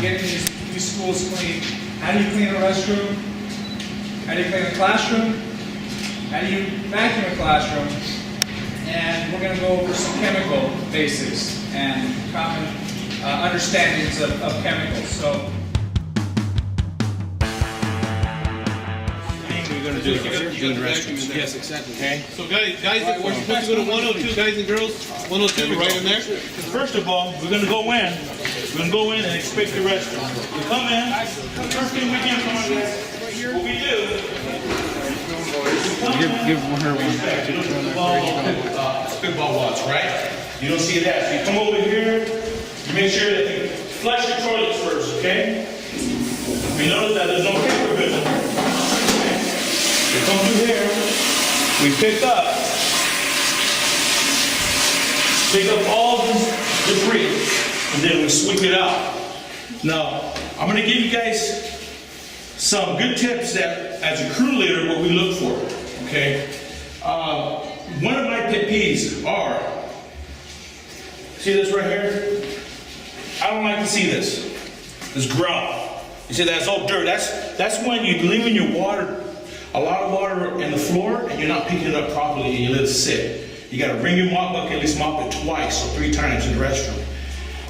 getting these schools clean. How do you clean a restroom? How do you clean a classroom? How do you vacuum a classroom? And we're going to go over some chemical basics and common understandings of chemicals. So, we're going to do clean restrooms. Yes, exactly. Okay. So guys, we're supposed to go to 102, guys and girls. 102, right in there. First of all, we're going to go in. We're going to go in and inspect the restroom. We come in. First thing we do, what we do. Give her one. Spitball watch, right? You don't see that. So you come over here. You make sure that you flush your toilets first, okay? We notice that there's no paper vision. Okay? We come through here. We pick up all this debris, and then we sweep it out. Now, I'm going to give you guys some good tips that, as a crew leader, what we look for. Okay. One of my pet peeves are, see this right here? I don't like to see this. This grout. You see that's all dirt. That's when you're leaving your water, a lot of water in the floor, and you're not picking it up properly, and you let it sit. You got to bring your mop bucket, at least mop it twice or 3 times in the restroom.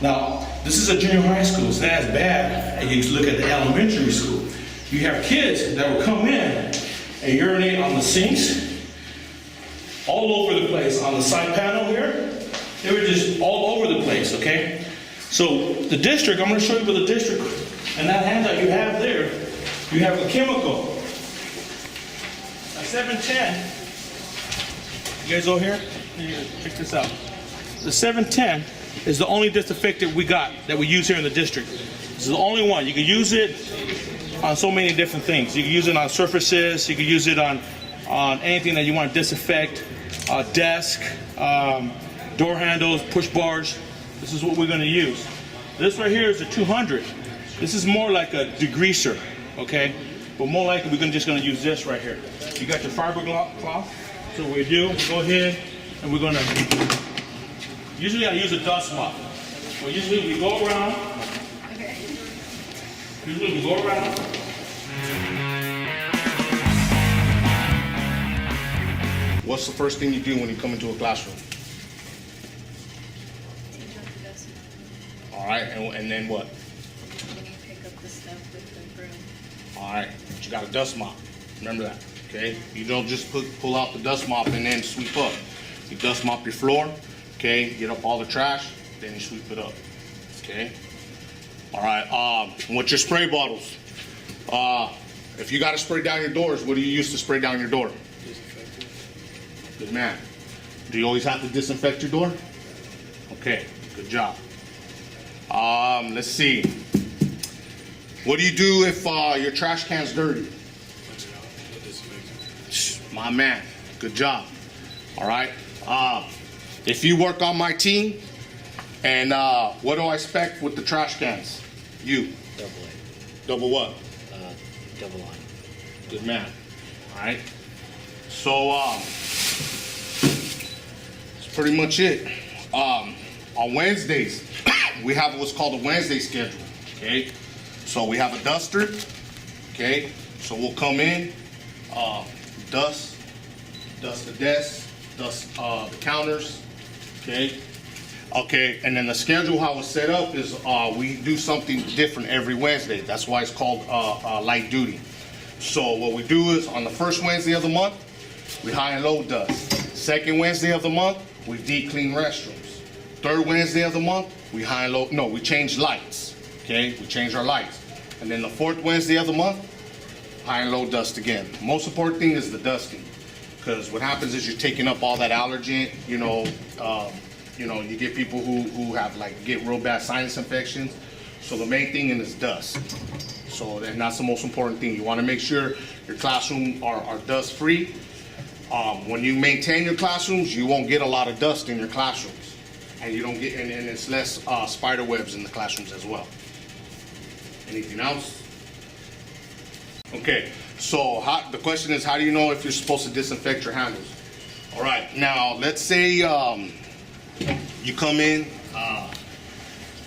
Now, this is a junior high school. It's not as bad as you look at the elementary school. You have kids that will come in and urinate on the sinks, all over the place. On the side panel here, they were just all over the place, okay? So the district, I'm going to show you what the district, and that handout you have there, you have a chemical. A 710, you guys over here? Check this out. The 710 is the only disinfectant we got that we use here in the district. This is the only one. You can use it on so many different things. You can use it on surfaces. You can use it on anything that you want to disinfect. Desk, door handles, push bars. This is what we're going to use. This right here is a 200. This is more like a degreaser, okay? But more likely we're just going to use this right here. You got your fiberglass. So what we do, we go ahead and we're going to. Usually I use a dust mop. Well, usually we go around. Usually we go around. What's the first thing you do when you come into a classroom? All right, and then what? Then you pick up the stuff with the broom. All right, but you got a dust mop. Remember that, okay? You don't just pull out the dust mop and then sweep up. You dust mop your floor, okay? Get up all the trash, then you sweep it up, okay? All right, what's your spray bottles? If you got to spray down your doors, what do you use to spray down your door? Good man. Do you always have to disinfect your door? Okay, good job. Let's see. What do you do if your trash can's dirty? My man, good job. All right. If you work on my team, and what do I expect with the trash cans? You. Double A. Double what? Double line. Good man. All right. So that's pretty much it. On Wednesdays, we have what's called a Wednesday schedule. Okay. So we have a duster. Okay. So we'll come in, dust the desk, dust the counters. Okay. Okay, and then the schedule, how it's set up is we do something different every Wednesday. That's why it's called light duty. So what we do is on the first Wednesday of the month, we high and low dust. Second Wednesday of the month, we deep clean restrooms. Third Wednesday of the month, we high and low, no, we change lights. Okay, we change our lights. And then the fourth Wednesday of the month, high and low dust again. Most important thing is the dusting, because what happens is you're taking up all that allergen, you get people who have get real bad sinus infections. So the main thing is dust. So and that's the most important thing. You want to make sure your classroom are dust free. When you maintain your classrooms, you won't get a lot of dust in your classrooms, and you don't get and it's less spider webs in the classrooms as well. Anything else? Okay. So the question is, how do you know if you're supposed to disinfect your handles? All right. Now let's say you come in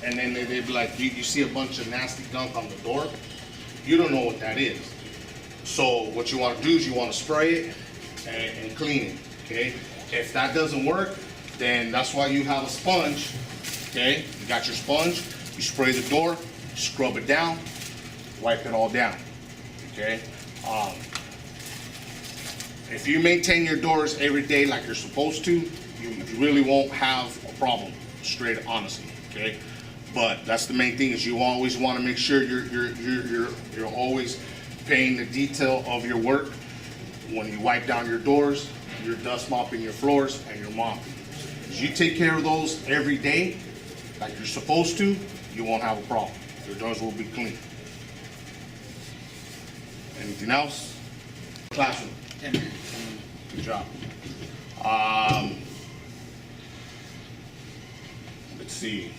and then they be like, you see a bunch of nasty gunk on the door. You don't know what that is. So what you want to do is you want to spray it and clean it, okay? If that doesn't work, then that's why you have a sponge, okay? You got your sponge, you spray the door, scrub it down, wipe it all down, okay? If you maintain your doors every day like you're supposed to, you really won't have a problem, straight honestly, okay? But that's the main thing, is you always want to make sure you're always paying the detail of your work. When you wipe down your doors, you're dust mopping your floors, and you're mopping. As you take care of those every day, like you're supposed to, you won't have a problem. Your doors will be clean. Anything else? Classroom. Good job. Let's see.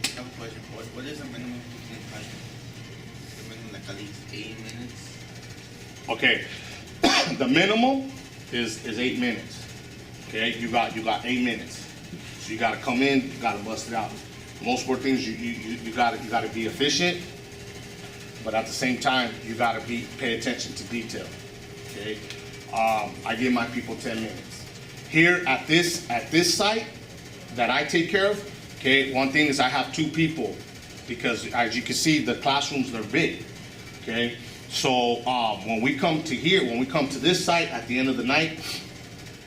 I have a question. What is the minimum clean classroom? The minimum, like at least 8 minutes? Okay, the minimum is 8 minutes. Okay, you got 8 minutes. So you got to come in, you got to bust it out. Most important things, you got to be efficient, but at the same time you got to pay attention to detail. Okay, I give my people 10 minutes. Here at this site that I take care of. Okay, one thing is I have 2 people, because as you can see, the classrooms, they're big. Okay, so when we come to this site at the end of the night,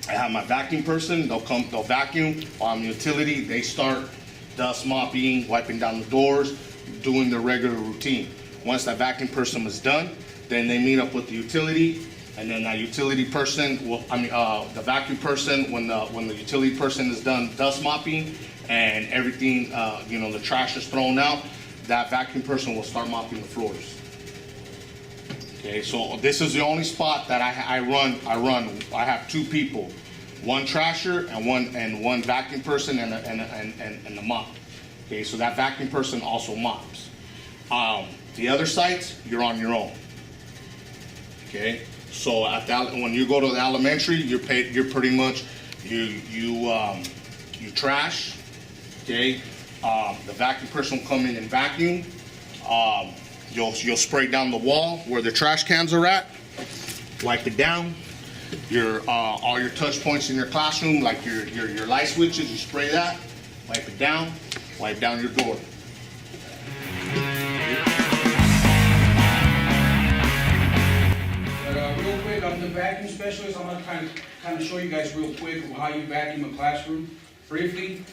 I have my vacuum person. They'll vacuum. Utility, they start dust mopping, wiping down the doors, doing their regular routine. Once that vacuum person is done, then they meet up with the utility, and then that utility person the vacuum person, when the utility person is done dust mopping and everything, the trash is thrown out, that vacuum person will start mopping the floors. Okay, so this is the only spot that I run. I have 2 people, 1 trasher and one vacuum person and the mop. Okay, so that vacuum person also mops. The other sites, you're on your own. Okay, so when you go to the elementary, you're pretty much you trash. Okay, the vacuum person will come in and vacuum. You'll spray down the wall where the trash cans are at, wipe it down. All your touch points in your classroom, like your light switches, you spray that, wipe it down, wipe down your door. Real quick, I'm the vacuum specialist. I'm gonna kind of show you guys real quick how you vacuum a classroom briefly.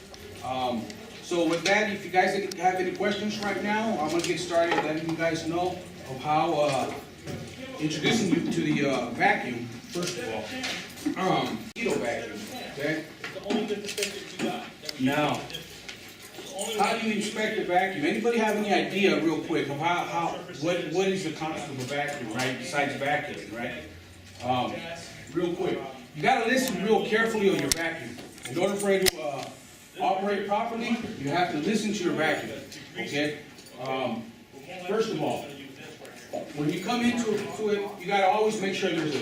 So with that, if you guys have any questions right now, I'm gonna get started letting you guys know of how, introducing you to the vacuum, first of all. Mosquito vacuum, okay? The only difference that you got. Now, how do you inspect a vacuum? Anybody have any idea, real quick, of what is the concept of a vacuum, right? Besides vacuuming, right? Real quick, you gotta listen real carefully on your vacuum. In order for it to operate properly, you have to listen to your vacuum, okay? First of all, when you come into it, you gotta always make sure there's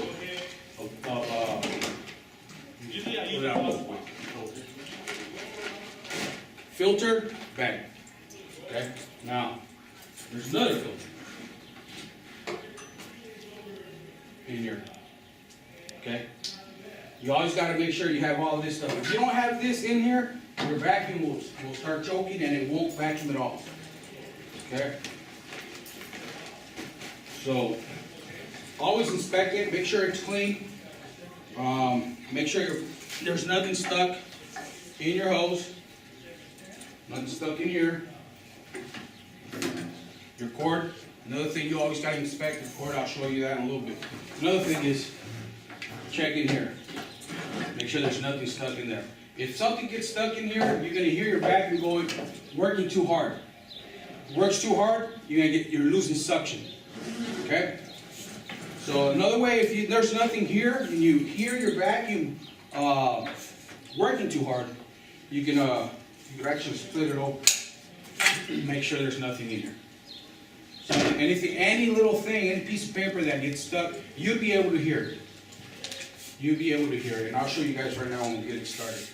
filter bag, okay? Now, there's another filter in here, okay? You always got to make sure you have all this stuff. If you don't have this in here, your vacuum will start choking and it won't vacuum at all. Okay? So, always inspect it, make sure it's clean. Make sure there's nothing stuck in your hose. Nothing stuck in here. Your cord. Another thing you always got to inspect the cord. I'll show you that in a little bit. Another thing is check in here. Make sure there's nothing stuck in there. If something gets stuck in here, you're going to hear your vacuum working too hard. If it works too hard, you're losing suction. Okay? So another way, if there's nothing here and you hear your vacuum working too hard, you can actually split it open. Make sure there's nothing in here. So any little thing, any piece of paper that gets stuck, you'll be able to hear it. You'll be able to hear it, and I'll show you guys right now when we get it started.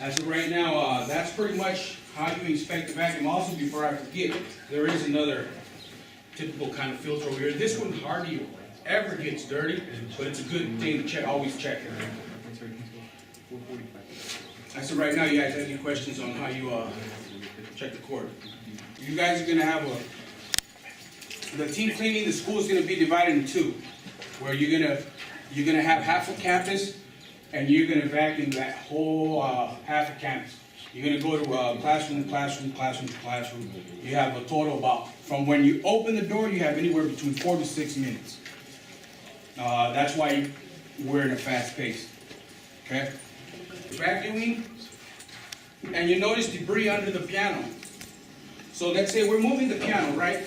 As of right now, that's pretty much how you inspect the vacuum. Also, before I forget, there is another typical kind of filter over here. This one hardly ever gets dirty, but it's a good thing to check, always check it. As of right now, you guys have any questions on how you check the cord? You guys are gonna have the team cleaning the school is gonna be divided in two, where you're gonna have half of campus, and you're gonna vacuum that whole half of campus. You're gonna go to classroom, classroom, classroom, classroom. You have a total about, from when you open the door, you have anywhere between 4 to 6 minutes. That's why we're in a fast pace, okay? Vacuuming, and you notice debris under the piano. So let's say we're moving the piano, right?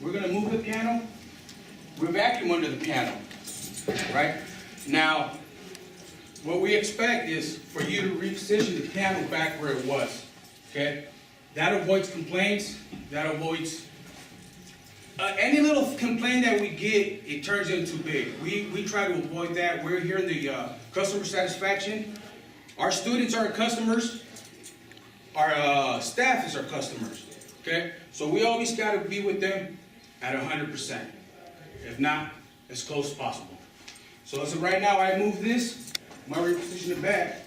We're gonna move the piano, we vacuum under the piano, right? Now, what we expect is for you to reposition the piano back where it was, okay? That avoids complaints, that avoids, any little complaint that we get, it turns into big. We try to avoid that. We're here in the customer satisfaction. Our students are our customers, our staff is our customers, okay? So we always gotta be with them at 100%. If not, as close as possible. So as of right now, I move this, I'm gonna reposition it back.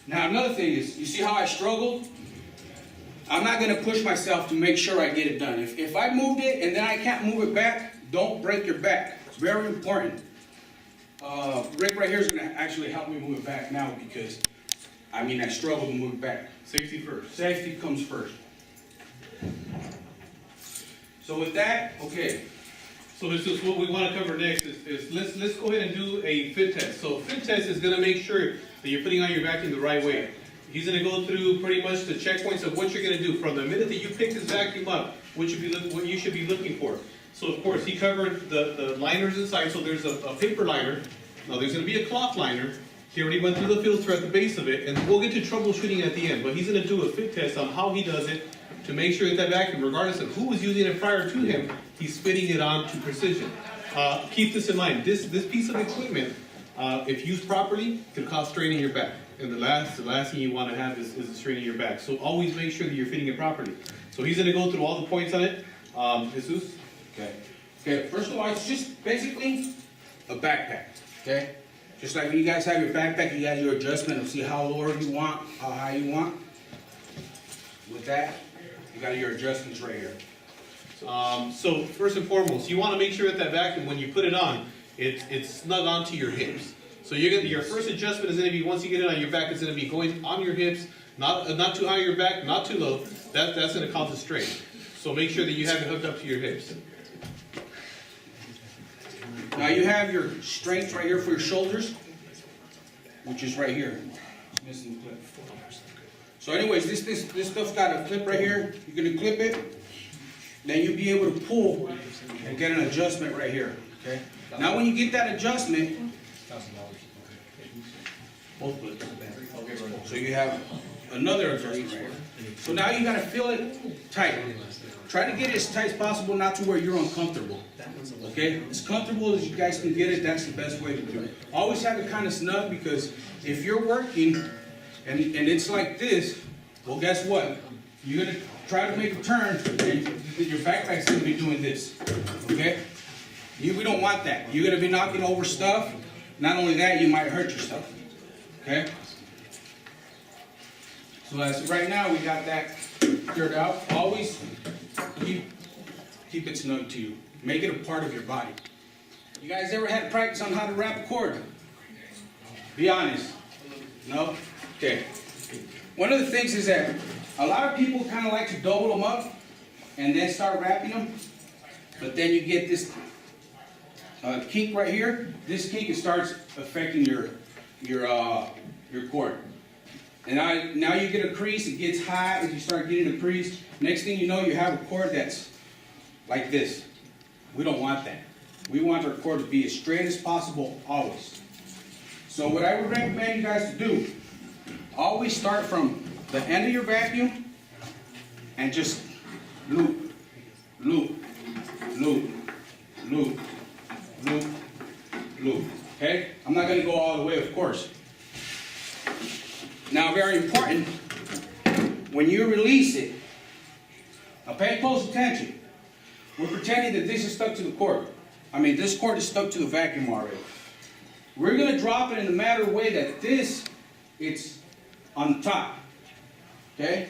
Now another thing is, you see how I struggled? I'm not gonna push myself to make sure I get it done. If I moved it and then I can't move it back, don't break your back. It's very important. Rick right here is gonna actually help me move it back now because, I struggle to move it back. Safety first. Safety comes first. So with that, okay. So this is what we want to cover next is let's go ahead and do a fit test. So fit test is going to make sure that you're putting on your vacuum the right way. He's going to go through pretty much the checkpoints of what you're going to do from the minute that you pick this vacuum up, what you should be looking for. So of course he covered the liners inside. So there's a paper liner. Now there's going to be a cloth liner. He already went through the filter at the base of it, and we'll get to troubleshooting at the end. But he's going to do a fit test on how he does it to make sure that that vacuum, regardless of who was using it prior to him, he's fitting it on to precision. Keep this in mind. This piece of equipment, if used properly, can cause strain in your back. And the last thing you want to have is a strain in your back. So always make sure that you're fitting it properly. So he's going to go through all the points on it. Jesus? Okay. Okay, first of all, it's just basically a backpack, okay? Just like when you guys have your backpack, you have your adjustment and see how low you want, how high you want. With that, you got your adjustments right here. So first and foremost, you want to make sure that vacuum, when you put it on, it's snug onto your hips. So your first adjustment is going to be, once you get it on your back, it's going to be going on your hips, not too high your back, not too low. That's going to cause a strain. So make sure that you have it hooked up to your hips. Now you have your strength right here for your shoulders, which is right here. It's missing the clip. So anyways, this stuff's got a clip right here. You're gonna clip it, then you'll be able to pull and get an adjustment right here. Okay. Now when you get that adjustment, both clips. So you have another adjustment right here. So now you gotta feel it tight. Try to get it as tight as possible, not to where you're uncomfortable. Okay? As comfortable as you guys can get it, that's the best way to do it. Always have it kind of snug, because if you're working and it's like this, well, guess what? You're gonna try to make a turn and your backpack's gonna be doing this. Okay? We don't want that. You're gonna be knocking over stuff. Not only that, you might hurt yourself. Okay? So as of right now, we got that cleared out. Always keep it snug to you. Make it a part of your body. You guys ever had practice on how to wrap a cord? Be honest. No? Okay. One of the things is that a lot of people kind of like to double them up and then start wrapping them. But then you get this kink right here. This kink, it starts affecting your cord. And now you get a crease, it gets hot as you start getting a crease. Next thing you know, you have a cord that's like this. We don't want that. We want our cord to be as straight as possible, always. So what I would recommend you guys to do, always start from the end of your vacuum and just loop, loop, loop, loop, loop, loop. Okay? I'm not going to go all the way, of course. Now, very important, when you release it, now pay close attention. We're pretending that this is stuck to the cord. This cord is stuck to the vacuum already. We're gonna drop it in a matter of way that this, it's on the top, okay?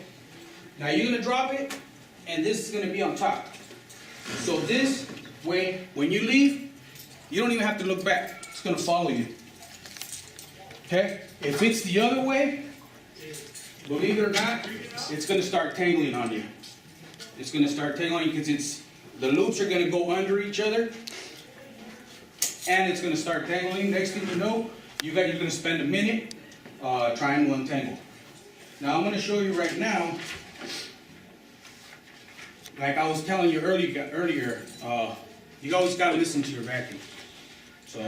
Now you're gonna drop it, and this is gonna be on top. So this way, when you leave, you don't even have to look back. It's gonna follow you, okay? If it's the other way, believe it or not, it's gonna start tangling on you. It's gonna start tangling on you because the loops are gonna go under each other, and it's gonna start tangling. Next thing you know, you're gonna spend a minute trying to untangle. Now I'm gonna show you right now, like I was telling you earlier, you always gotta listen to your vacuum. So,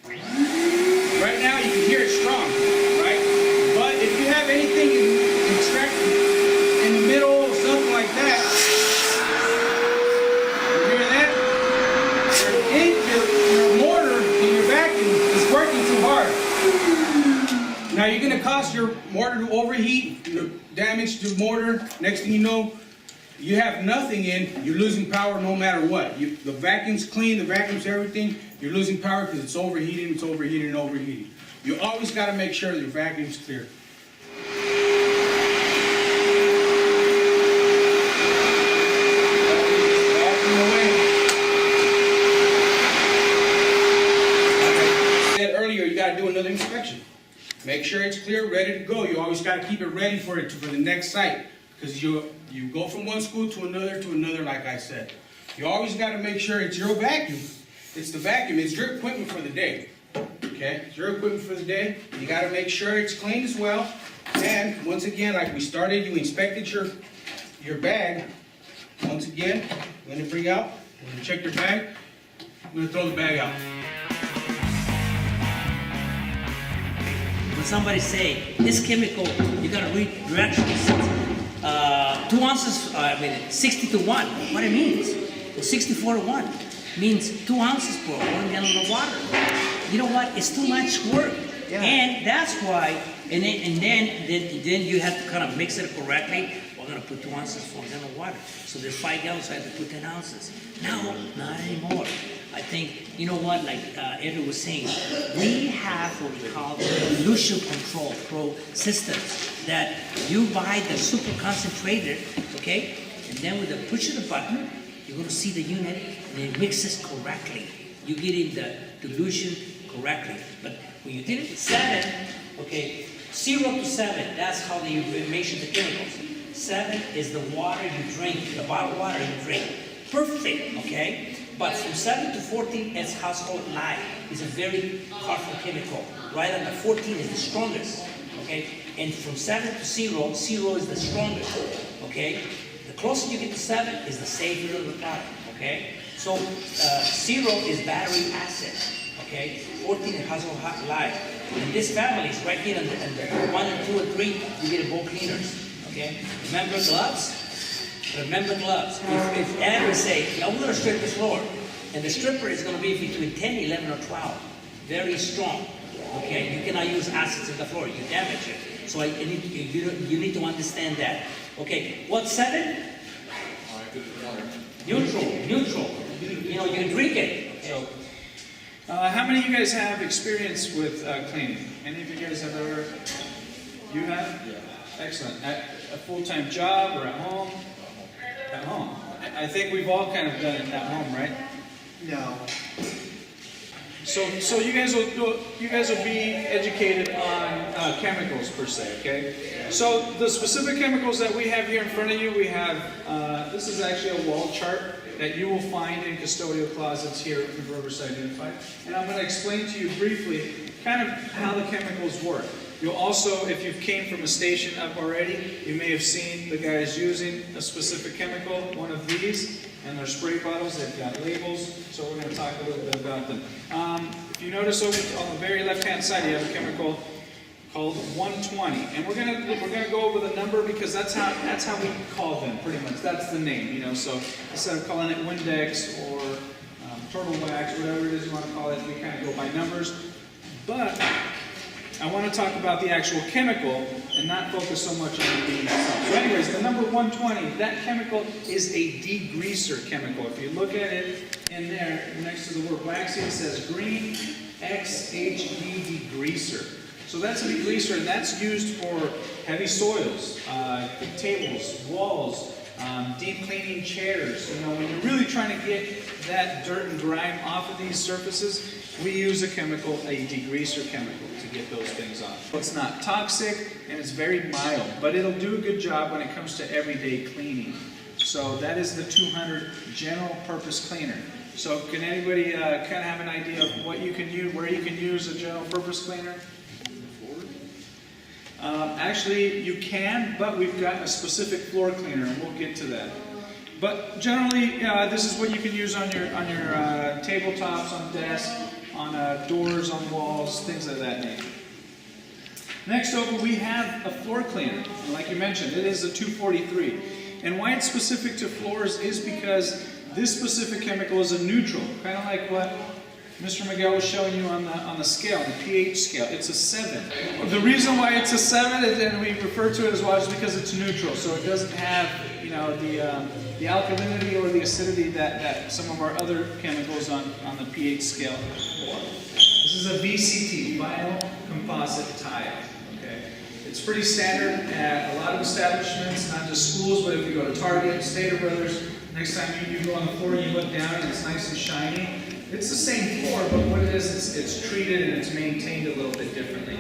right now you can hear it strong, right? But if you have anything in the middle or something like that, you hear that? Your motor in your vacuum is working too hard. Now you're gonna cause your motor to overheat, damage the motor. Next thing you know, you have nothing in, you're losing power no matter what. The vacuum's clean, the vacuum's everything, you're losing power because it's overheating, and overheating. You always gotta make sure that your vacuum's clear. Earlier, you got to do another inspection. Make sure it's clear, ready to go. You always got to keep it ready for the next site, because you go from one school to another, like I said. You always got to make sure it's your vacuum. It's the vacuum. It's your equipment for the day. Okay, it's your equipment for the day. You got to make sure it's clean as well. And once again, like we started, you inspected your bag. Once again, I'm going to bring out. We're going to check your bag. I'm going to throw the bag out. When somebody say, this chemical, you gotta read directions. 2 ounces, 60 to 1, what it means? Or 64 to 1, means 2 ounces per 1 gallon of water. You know what, it's too much work. Yeah. And that's why, and then you have to kind of mix it correctly. We're gonna put 2 ounces for 1 gallon of water. So there's 5 gallons, so I have to put 10 ounces. No, not anymore. I think, you know what, like Eddie was saying, we have what we call pollution control pro systems that you buy the super concentrated, okay? And then with the push of the button, you're gonna see the unit and it mixes correctly. You get in the dilution correctly. But when you did it with 7, okay, 0 to 7, that's how they measure the chemicals. 7 is the water you drink, the bottled water you drink. Perfect, okay? But from 7 to 14, it's household lye. It's a very powerful chemical. Right under 14 is the strongest, okay? And from 7 to 0, 0 is the strongest, okay? The closer you get to 7 is the safer of the product, okay? So 0 is battery acid, okay? 14 is household lye. And this family is right here, and 1 and 2 and 3, you get both cleaners, okay? Remember gloves? Remember gloves. If Adam say, now we're going to strip the floor, and the stripper is going to be between 10, 11, or 12. Very strong. Okay, you cannot use acids in the floor, you damage it. So you need to understand that. Okay, what's 7? Neutral. You know, you can drink it. So, how many of you guys have experience with cleaning? Any of you guys have ever? You have? Yeah. Excellent. At a full-time job or at home? At home. I think we've all kind of done it at home, right? No. So you guys will be educated on chemicals per se, okay? So the specific chemicals that we have here in front of you, we have, this is actually a wall chart that you will find in custodial closets here in Riverside Unified. And I'm going to explain to you briefly kind of how the chemicals work. You'll also, if you came from a station up already, you may have seen the guys using a specific chemical, one of these, and they're spray bottles. They've got labels, so we're going to talk a little bit about them. If you notice over on the very left-hand side, you have a chemical called 120, and we're gonna go over the number because that's how we call them pretty much. That's the name, you know. So instead of calling it Windex or turtle wax, whatever it is you want to call it, we kind of go by numbers. But I want to talk about the actual chemical and not focus so much on the bean itself. So anyways, the number 120, that chemical is a degreaser chemical. If you look at it in there, next to the word waxy, it says green XHD degreaser. So that's a degreaser, and that's used for heavy soils, tables, walls, deep cleaning chairs. You know, when you're really trying to get that dirt and grime off of these surfaces, we use a chemical, a degreaser chemical, to get those things off. It's not toxic, and it's very mild, but it'll do a good job when it comes to everyday cleaning. So that is the 200 general purpose cleaner. So can anybody kind of have an idea of what you can use, where you can use a general purpose cleaner? Actually, you can, but we've got a specific floor cleaner, and we'll get to that. But generally, this is what you can use on your tabletops, on desks, on doors, on walls, things of that nature. Next over, we have a floor cleaner. And like you mentioned, it is a 243. And why it's specific to floors is because this specific chemical is a neutral, kind of like what Mr. Miguel was showing you on the scale, the pH scale. It's a 7. The reason why it's a 7, and we refer to it as well, is because it's neutral. So it doesn't have, you know, the alkalinity or the acidity that some of our other chemicals on the pH scale for. This is a VCT, vinyl composite tile. Okay, it's pretty standard at a lot of establishments, not just schools, but if you go to Target, Stater Brothers, next time you go on the floor and you look down and it's nice and shiny. It's the same floor, but what it is, it's treated and it's maintained a little bit differently.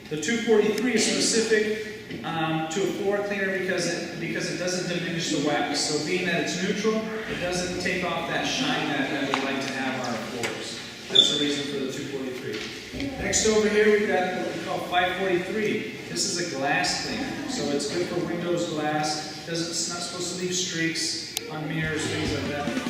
The 243 is specific to a floor cleaner because it doesn't diminish the wax. So being that it's neutral, it doesn't take off that shine that we like to have on our floors. That's the reason for the 243. Next over here, we've got what we call 543. This is a glass cleaner. So it's good for windows, glass. It's not supposed to leave streaks on mirrors, things like that.